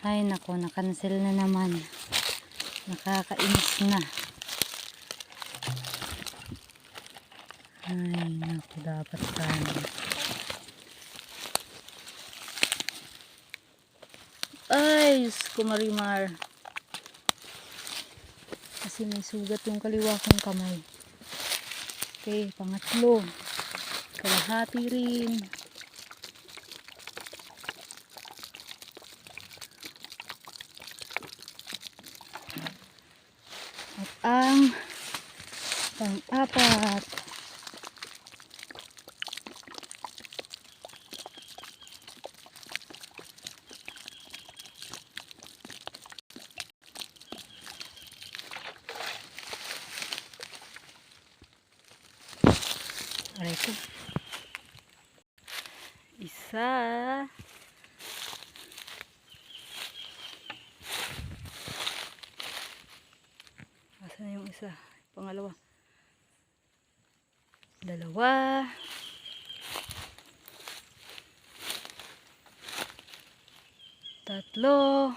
Ay nako, na-cancel na naman. Nakakainis na. Ay nako, dapat sana. Ay, Diyos ko Marimar. Kasi may sugat yung kaliwa kong kamay. Okay, pangatlo. Kalahati rin. At ang pang-apat. Aray ko. Isa. Asan yung isa? Pangalawa. Dalawa. Tatlo.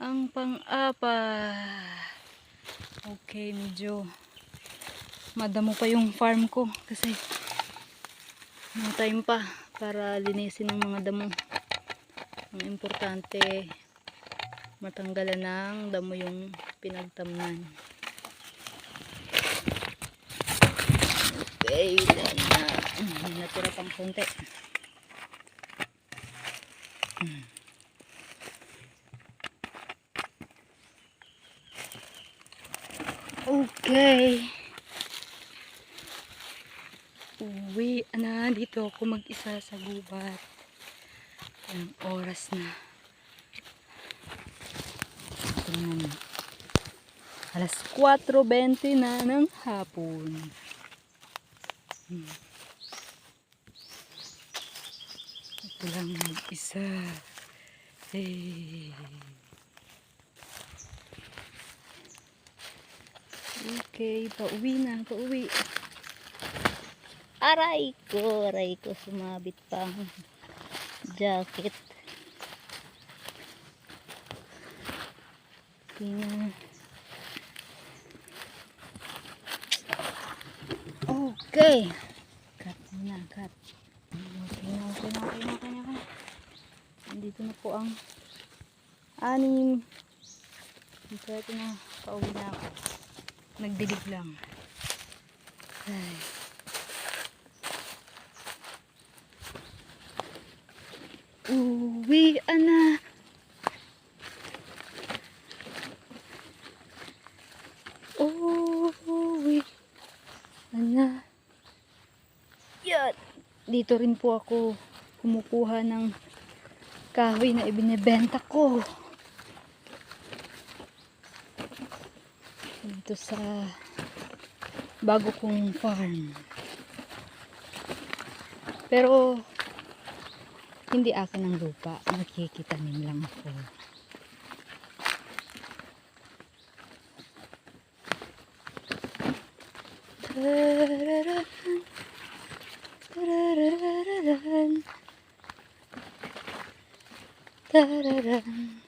Ang pang-apat. Okay, medyo madamo pa yung farm ko kasi may time pa para linisin ng mga damo. Ang importante, matanggalan ng damo yung pinagtamnan. Okay, may natira pang konti. Okay. Uwi na, dito ako mag-isa sa gubat. Ang oras na. Tingnan mo. Alas 4:20 na ng hapon. Ito lang mag-isa. Hey. Okay, pauwi na, pauwi. Aray ko, sumabit pa ang jacket. Tingnan. Okay. Cut muna, cut. Okay na. Nandito na po ang 6. Ito na, pauwi na ako. Nagdilig lang. Ay. Uwi na. Uwi na. Yan. Dito rin po ako kumukuha ng kahoy na ibinebenta ko. Dito sa bago kong farm. Pero hindi akin ang lupa. Nakikitanim lang ako. Tarararan.